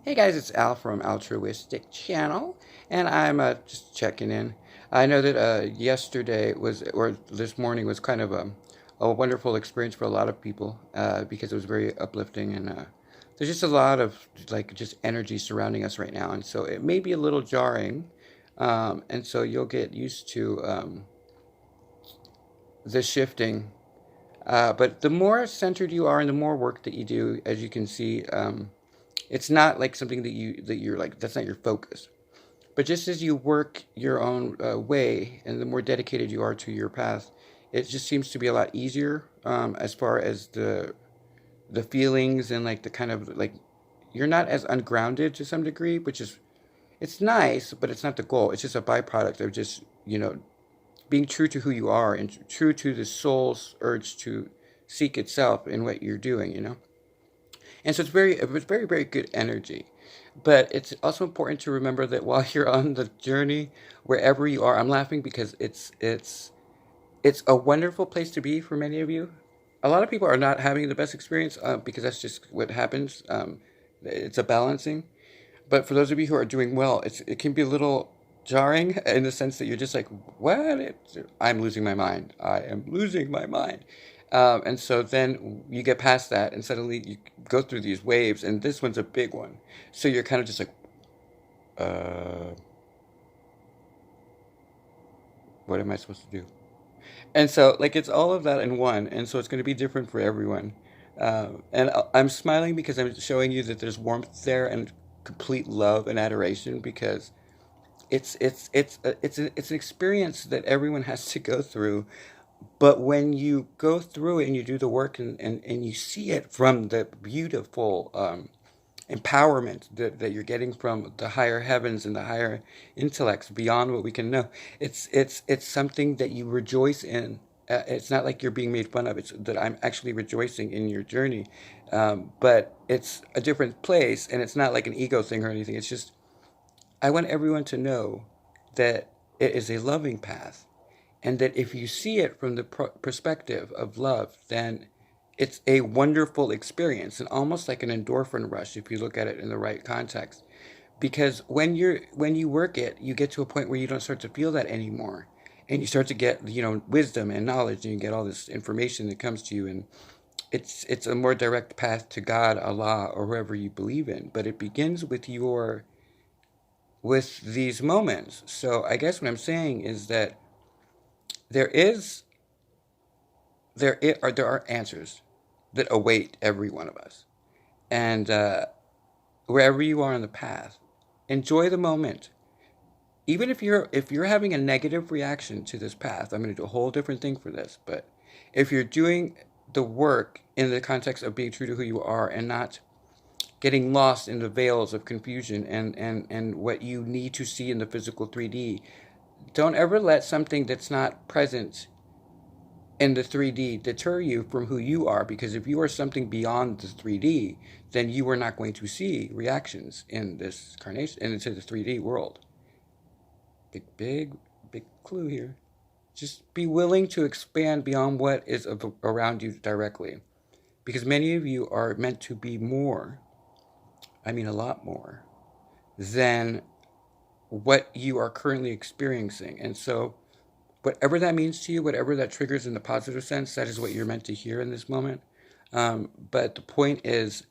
Hey guys, it's Al from Altruistic Channel, and I'm just checking in. I know that yesterday was, or this morning was kind of a wonderful experience for a lot of people because it was very uplifting, and there's just a lot of like just energy surrounding us right now, and so it may be a little jarring, and so you'll get used to the shifting. But the more centered you are, and the more work that you do, as you can see. It's not like something that you're like that's not your focus. But just as you work your own way, and the more dedicated you are to your path, it just seems to be a lot easier as far as the feelings and like the kind of like you're not as ungrounded to some degree, which is it's nice, but it's not the goal. It's just a byproduct of just being true to who you are and true to the soul's urge to seek itself in what you're doing. And so it's very, very good energy. But it's also important to remember that while you're on the journey, wherever you are, I'm laughing because it's a wonderful place to be for many of you. A lot of people are not having the best experience because that's just what happens. It's a balancing. But for those of you who are doing well, it can be a little jarring in the sense that you're just like, what? I'm losing my mind. I am losing my mind. And so then you get past that, and suddenly you go through these waves, and this one's a big one. So you're kind of just like, uh, what am I supposed to do? And so, like, it's all of that in one, and so it's going to be different for everyone. And I'm smiling because I'm showing you that there's warmth there and complete love and adoration because it's an experience that everyone has to go through. But when you go through it and you do the work and you see it from the beautiful empowerment that you're getting from the higher heavens and the higher intellects beyond what we can know, it's something that you rejoice in. It's not like you're being made fun of. It's that I'm actually rejoicing in your journey. But it's a different place, and it's not like an ego thing or anything. It's just I want everyone to know that it is a loving path, and that if you see it from the perspective of love, then it's a wonderful experience and almost like an endorphin rush if you look at it in the right context. Because when you work it, you get to a point where you don't start to feel that anymore, and you start to get wisdom and knowledge, and you get all this information that comes to you, and it's a more direct path to God, Allah, or whoever you believe in. But it begins with these moments. So I guess what I'm saying is that there is there are answers that await every one of us, and wherever you are on the path, enjoy the moment. Even if you're having a negative reaction to this path, I'm going to do a whole different thing for this. But if you're doing the work in the context of being true to who you are and not getting lost in the veils of confusion and what you need to see in the physical 3D, don't ever let something that's not present in the 3D deter you from who you are, because if you are something beyond the 3D, then you are not going to see reactions in this carnation and into the 3D world. Big clue here. Just be willing to expand beyond what is around you directly, because many of you are meant to be more, I mean a lot more, than what you are currently experiencing. And so whatever that means to you, whatever that triggers in the positive sense, that is what you're meant to hear in this moment. But the point is,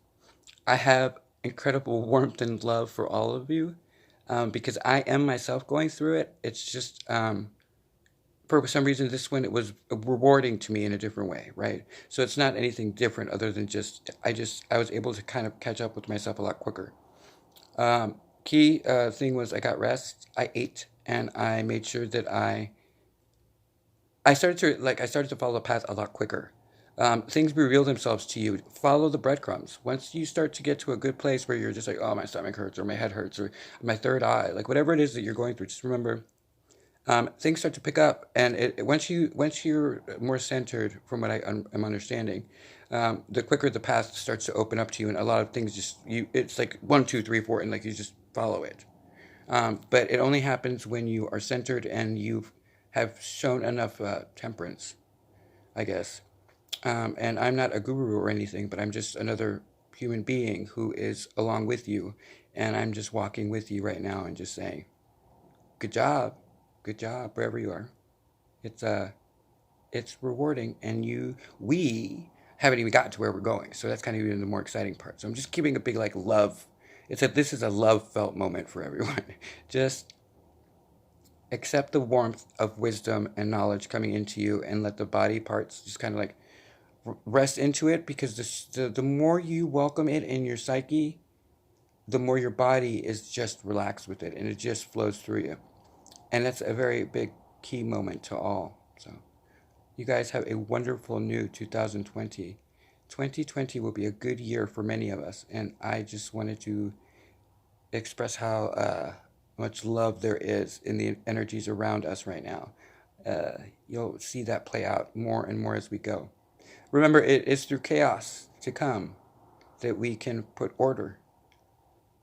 I have incredible warmth and love for all of you because I am myself going through it. It's just, for some reason, this one, it was rewarding to me in a different way, right? So it's not anything different other than I was able to kind of catch up with myself a lot quicker. Key thing was I got rest, I ate, and I made sure that I started to follow the path a lot quicker. Things reveal themselves to you. Follow the breadcrumbs. Once you start to get to a good place where you're just like, oh, my stomach hurts, or my head hurts, or my third eye, like whatever it is that you're going through, just remember, things start to pick up, and once you're more centered, from what am understanding, the quicker the path starts to open up to you, and a lot of things just it's like one, two, three, four, and like you just follow it. But it only happens when you are centered and you have shown enough temperance, I guess. And I'm not a guru or anything, but I'm just another human being who is along with you. And I'm just walking with you right now and just saying, good job, wherever you are. It's rewarding, and we haven't even gotten to where we're going. So that's kind of even the more exciting part. So I'm just keeping a big like love. This is a love felt moment for everyone. Just accept the warmth of wisdom and knowledge coming into you, and let the body parts just kind of like rest into it, because the more you welcome it in your psyche, the more your body is just relaxed with it, and it just flows through you. And that's a very big key moment to all. So you guys have a wonderful new 2020. 2020 will be a good year for many of us, and I just wanted to express how much love there is in the energies around us right now. You'll see that play out more and more as we go. Remember, it is through chaos to come that we can put order,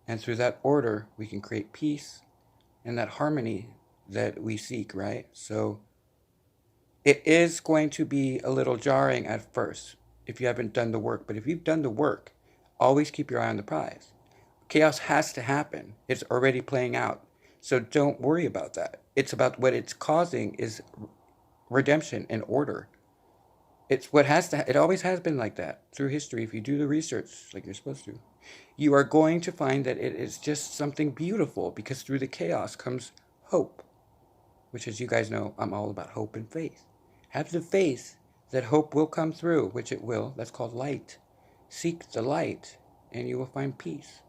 and through that order we can create peace and that harmony that we seek, right? So it is going to be a little jarring at first if you haven't done the work, but if you've done the work, always keep your eye on the prize. Chaos has to happen. It's already playing out. So don't worry about that. It's about what it's causing is redemption and order. It's what has to, it always has been like that through history. If you do the research like you're supposed to, you are going to find that it is just something beautiful, because through the chaos comes hope, which, as you guys know, I'm all about hope and faith. Have the faith that hope will come through, which it will. That's called light. Seek the light and you will find peace.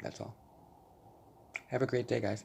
That's all. Have a great day, guys.